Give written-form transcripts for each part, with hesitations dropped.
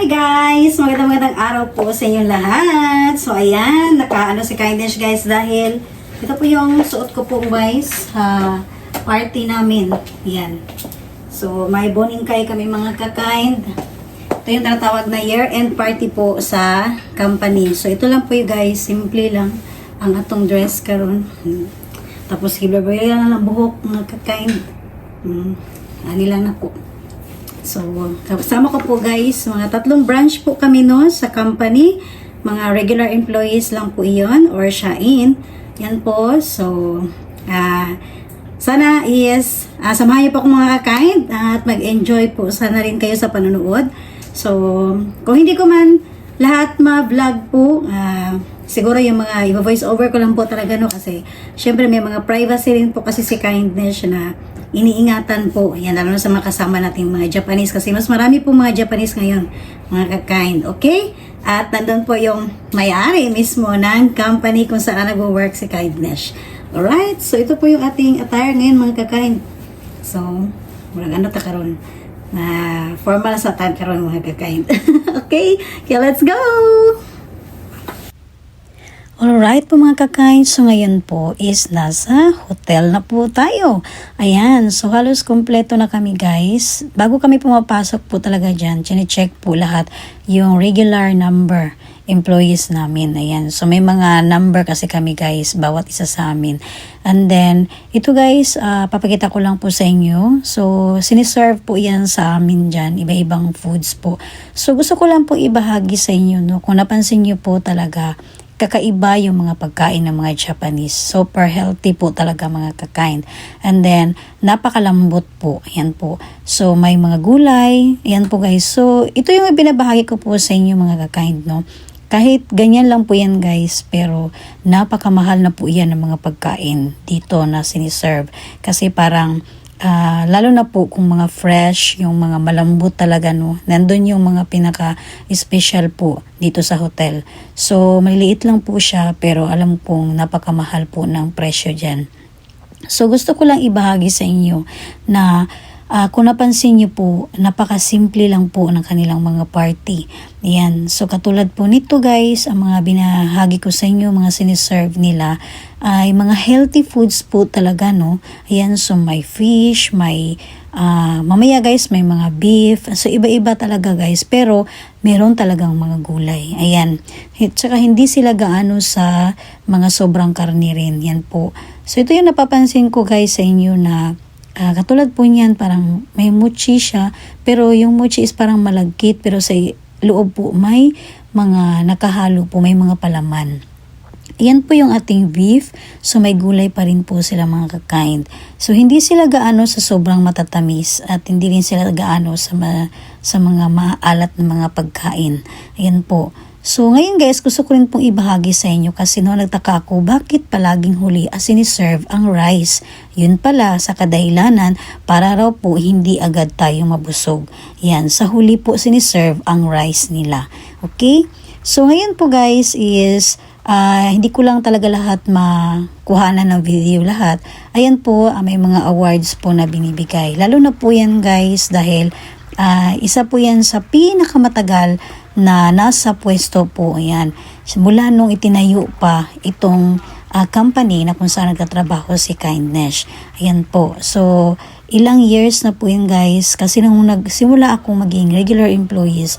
Hi guys! Magandang araw po sa inyong lahat. So ayan, nakaano si Kindness guys dahil ito po yung suot ko po guys party namin. Yan. So may boningkay kami mga ka-kind. Ito yung tinatawag na year-end party po sa company. So ito lang po yung guys, simple lang ang atong dress karon. Tapos hibla-hibla lang ang buhok mga ka-kind. Ani lang na po. So, kasama ko po guys, mga 3 branch po kami no sa company. Mga regular employees lang po iyon or siyain. Yan po. So, sana samahan niyo po ako mga ka-kind at mag-enjoy po sana rin kayo sa panonood. So, kung hindi ko man lahat ma-vlog po, siguro yung mga i-voice over ko lang po talaga no kasi syempre may mga privacy rin po kasi si Kindness na iniingatan po. Yan, lalo na sa mga kasama nating mga Japanese kasi mas marami po mga Japanese ngayon, mga ka-kind. Okay? At nandun po yung may-ari mismo ng company kung saan nag-work si Kindness. Alright? So, ito po yung ating attire ngayon, mga ka-kind. So, walang ano ta karon na formal sa attire karon mga ka-kind. Okay? Okay, let's go! Alright po mga ka-kind, so ngayon po is nasa hotel na po tayo. Ayan, so halos kompleto na kami guys. Bago kami pumapasok po talaga dyan, chine-check po lahat yung regular number employees namin. Ayan, so may mga number kasi kami guys, bawat isa sa amin. And then, ito guys, papakita ko lang po sa inyo. So, siniserve po yan sa amin dyan, iba-ibang foods po. So, gusto ko lang po ibahagi sa inyo, no? Kung napansin nyo po talaga, kakaiba yung mga pagkain ng mga Japanese. Super healthy po talaga mga ka-kind. And then, napakalambot po. Ayan po. So, may mga gulay. Ayan po guys. So, ito yung binabahagi ko po sa inyo mga ka-kind, no? Kahit ganyan lang po yan guys, pero napakamahal na po yan ng mga pagkain dito na siniserve. Kasi parang, lalo na po kung mga fresh, yung mga malambot talaga no, nandun yung mga pinaka-special po dito sa hotel. So, maliliit lang po siya pero alam pong napakamahal po ng presyo dyan. So, gusto ko lang ibahagi sa inyo na kung napansin nyo po, napakasimple lang po ng kanilang mga party. Ayan. So, katulad po nito guys, ang mga binahagi ko sa inyo, mga siniserve nila, ay mga healthy foods po talaga, no? Ayan, so may fish, may, mamaya guys, may mga beef. So, iba-iba talaga guys, pero meron talagang mga gulay. Ayan. Tsaka hindi sila gaano sa mga sobrang karne rin. Yan po. So, ito yung napapansin ko guys sa inyo na katulad po niyan, parang may mochi siya, pero yung mochi is parang malagkit, pero sa loob po may mga nakahalo po, may mga palaman. Yan po yung ating beef, so may gulay pa rin po sila mga ka-kind. So hindi sila gaano sa sobrang matatamis at hindi rin sila gaano sa mga maalat na mga pagkain. Ayan po. So ngayon guys, gusto ko rin pong ibahagi sa inyo kasi nagtaka ako bakit palaging huli siniserve ang rice. Yun pala sa kadahilanan para raw po hindi agad tayo mabusog. Yan, sa huli po siniserve ang rice nila. Okay? So ngayon po guys is hindi ko lang talaga lahat makuhanan ng video lahat. Ayan po, may mga awards po na binibigay. Lalo na po yan guys dahil isa po yan sa pinakamatagal na nasa pwesto po. Ayan. Mula nung itinayo pa itong company na kung saan nagtatrabaho si Kindness. Ayan po. So, ilang years na po yun guys. Kasi nung nagsimula akong maging regular employees,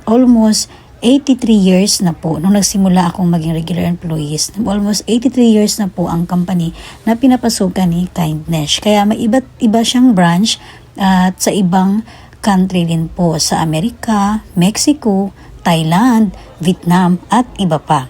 almost 83 years na po. Nung nagsimula akong maging regular employees, almost 83 years na po ang company na pinapasukan ni Kindness. Kaya may iba't iba siyang branch at sa ibang country din po sa Amerika, Mexico, Thailand, Vietnam at iba pa.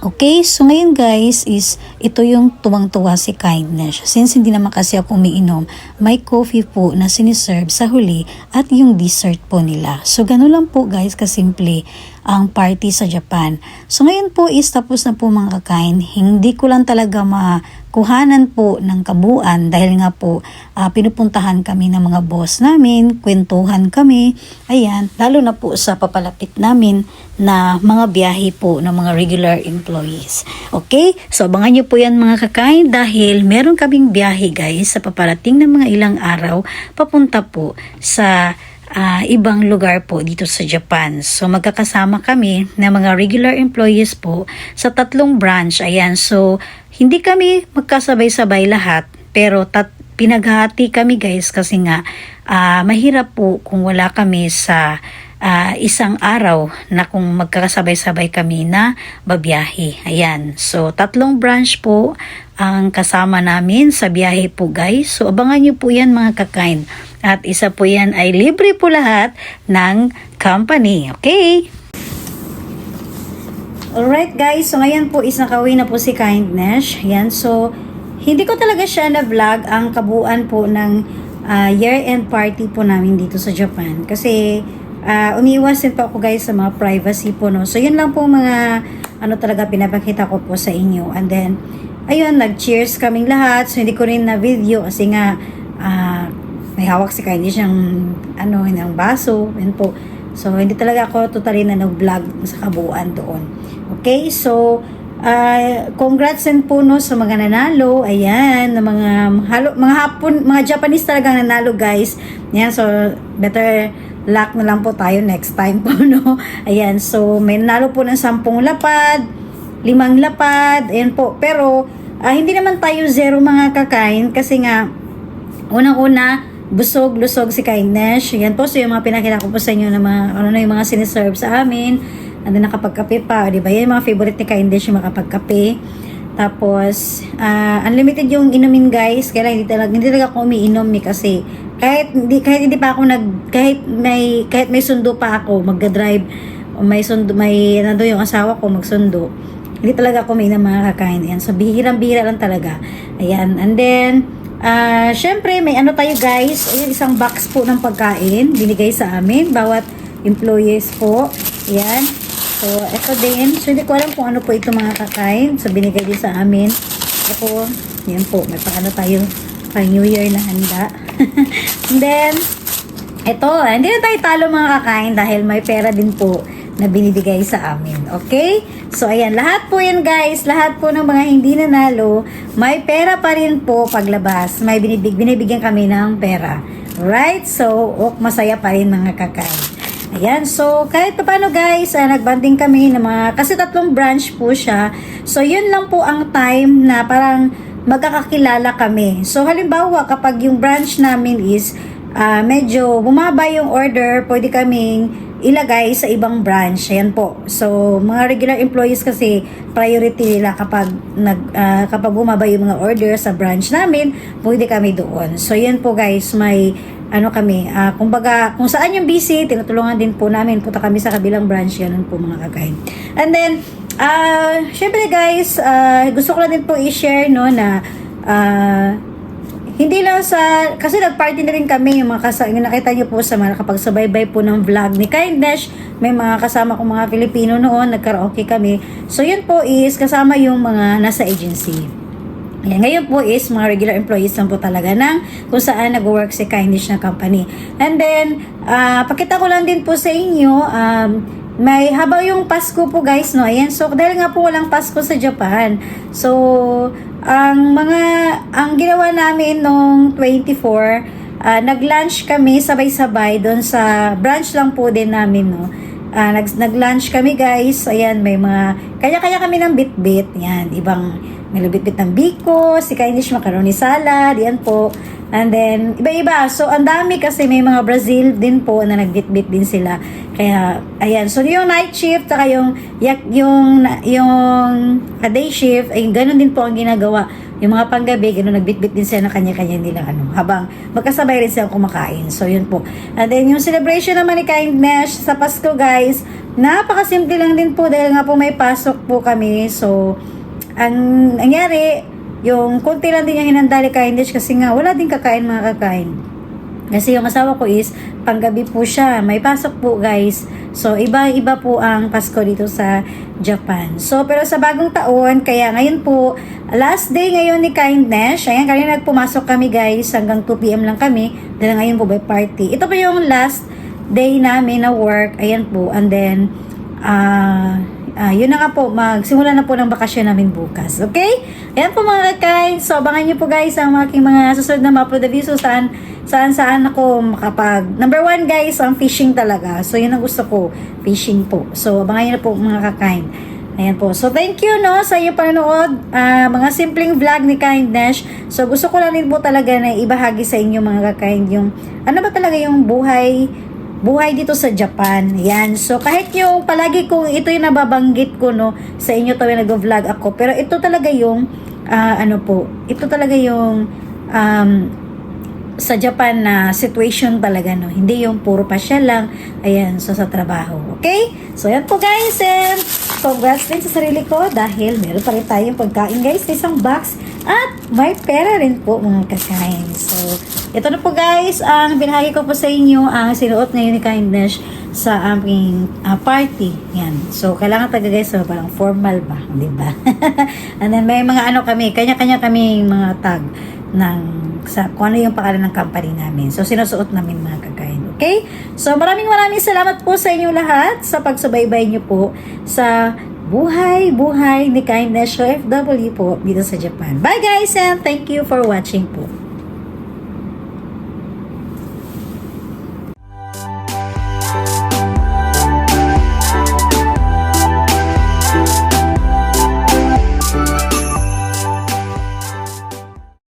Okay, so ngayon guys is ito yung tuwang-tuwa si Kindness. Since hindi naman kasi ako umiinom, may coffee po na siniserve sa huli at yung dessert po nila. So ganun lang po guys kasimple ang party sa Japan. So ngayon po is tapos na po mga ka-kind. Hindi ko lang talaga makuhanan po ng kabuuan dahil nga po pinupuntahan kami ng mga boss namin, kwentuhan kami, ayan, lalo na po sa papalapit namin na mga biyahe po ng mga regular employees. Okay? So abangan nyo po yan mga ka-kind dahil meron kaming biyahe guys sa paparating ng mga ilang araw papunta po sa ibang lugar po dito sa Japan. So magkakasama kami na mga regular employees po sa 3 branch. Ayan, so hindi kami magkasabay-sabay lahat, pero pinaghati kami guys kasi nga mahirap po kung wala kami sa isang araw na kung magkakasabay-sabay kami na babiyahe. Ayan, so 3 branch po ang kasama namin sa biyahe po guys. So abangan nyo po yan mga kakain. At isa po yan ay libre po lahat ng company. Okay? Alright guys, so ngayon po is nakauwi na po si Kindness. Yan, so hindi ko talaga siya na-vlog ang kabuuan po ng year-end party po namin dito sa Japan. Kasi umiiwas din po ako guys sa mga privacy po, no. So yun lang po mga talaga pinapakita ko po sa inyo. And then, ayun, nag-cheers kaming lahat. So hindi ko rin na video kasi nga may hawak si Kylie siyang ng baso, yun po. So hindi talaga ako totally na nag-vlog sa kabuuan doon. Okay, so congrats din po no sa mga nanalo. Ayan, mga hapon, mga Japanese talaga nanalo guys. Yan, so better luck na lang po tayo next time po no. Ayan, so may nanalo po ng 10 lapad, 5 lapad, ayan po. Pero hindi naman tayo zero mga kakain kasi nga unang-una busog-lusog si Kindness. Yan po, so yung mga pinakita ko po sa inyo na mga, yung mga siniserve sa amin. And then nakapagkape pa, di ba? Yan yung mga favorite ni Kindness, yung makapagkape. Tapos, unlimited yung inumin guys. Kaya hindi talaga ako umiinom kasi kahit hindi pa ako kahit may sundo pa ako, magga-drive, nando yung asawa ko magsundo. Hindi talaga ako umiinom mga kakain. Yan. So, bihirang-bihira lang talaga. Ayan. And then, syempre, may tayo guys. Ayan, isang box po ng pagkain. Binigay sa amin. Bawat employees po. Ayan. So, ito din. So, hindi ko alam kung ano po ito mga kakain. So, binigay din sa amin. Ako, yan po. May tayo pang New Year na handa. And then, ito. Hindi na tayo talo mga kakain dahil may pera din po na binibigay sa amin. Okay? So, ayan. Lahat po yan, guys. Lahat po ng mga hindi nanalo, may pera pa rin po paglabas. May binibigyan kami ng pera. Right? So, masaya pa rin mga kakain. Ayan. So, kahit pa paano, guys, nagbanding kami ng kasi 3 branch po siya. So, yun lang po ang time na parang magkakakilala kami. So, halimbawa, kapag yung branch namin is medyo bumaba yung order, pwede kaming ilagay sa ibang branch. Ayan po. So, mga regular employees kasi priority nila kapag kapag bumaba yung mga order sa branch namin, pwede kami doon. So, yan po guys, may kami, kumbaga, kung saan yung busy, tinutulungan din po namin, punta kami sa kabilang branch, ganun po mga kakain. And then, syempre guys, gusto ko lang din po i-share, no, na hindi lang kasi nag-party na rin kami, yung nakita nyo po sa mga nakapagsubaybay po ng vlog ni Kindness, may mga kasama kong mga Filipino noon, nag-karaoke kami. So, yun po is kasama yung mga nasa agency. Ayan, ngayon po is mga regular employees lang po talaga ng kung saan nag-work si Kindness na company. And then, pakita ko lang din po sa inyo, may habang yung Pasko po guys, no? Ayan, so dahil nga po walang Pasko sa Japan. So, ang ginawa namin nung 24, nag-lunch kami sabay-sabay doon sa branch lang po din namin, no? Nag-lunch kami guys. Ayan, may mga kanya-kanya kami ng bit-bit. Yan, may bit-bit ng biko, si Kindness macaroni salad, yan po. And then, iba-iba. So, ang dami kasi may mga Brazil din po na nagbit-bit din sila. Kaya, ayan. So, yung night shift, saka yung day shift, ay ganun din po ang ginagawa. Yung mga panggabi, ganun, nagbit-bit din sila na kanya-kanya nila, habang magkasabay rin silang kumakain. So, yun po. And then, yung celebration naman ni Kindness sa Pasko, guys, napakasimple lang din po dahil nga po may pasok po kami. So, ang nangyari, yung konti lang din yung hinanda ni Kindness kasi nga wala din kakain mga kakain. Kasi yung asawa ko is panggabi po siya. May pasok po guys. So iba-iba po ang Pasko dito sa Japan. So pero sa bagong taon, kaya ngayon po, last day ngayon ni Kindness. Ayan, kanina nagpumasok kami guys. Hanggang 2 PM lang kami. Dahil ngayon po by party. Ito po yung last day namin na work. Ayan po. And then, yun na nga po, magsimula na po ng bakasyon namin bukas. Okay? Ayan po mga kakain. So, abangan nyo po guys ang aking mga susunod na ma-upload na video saan ako makapag... Number 1 guys, ang fishing talaga. So, yun ang gusto ko. Fishing po. So, abangan nyo na po mga kakain. Ayan po. So, thank you no sa iyong panonood. Mga simpleng vlog ni Kindness. So, gusto ko lang din po talaga na ibahagi sa inyo mga kakain yung ano ba talaga yung buhay dito sa Japan. Yan. So, kahit yung palagi kong ito yung nababanggit ko no sa inyo tuwing nag-vlog ako. Pero ito talaga yung ito talaga yung sa Japan na situation talaga no. Hindi yung puro pasyal lang. Ayan, so sa trabaho. Okay? So, yan po guys. And congrats din sa sarili ko dahil meron pa rin tayong pagkain guys sa isang box at may pera rin po mga kakain. So, ito na po guys, ang binahagi ko po sa inyo ang sinuot ngayon ni Kindness sa aming party. Yan. So, kailangan talaga guys, so, parang formal ba? Di ba? And then, may mga kami, kanya-kanya kami mga tag ng kung ano yung pangalan ng company namin. So, sinusuot namin mga kakain. Okay? So, maraming salamat po sa inyo lahat sa pagsubaybay nyo po sa buhay ni Kindness OFW po dito sa Japan. Bye guys and thank you for watching po.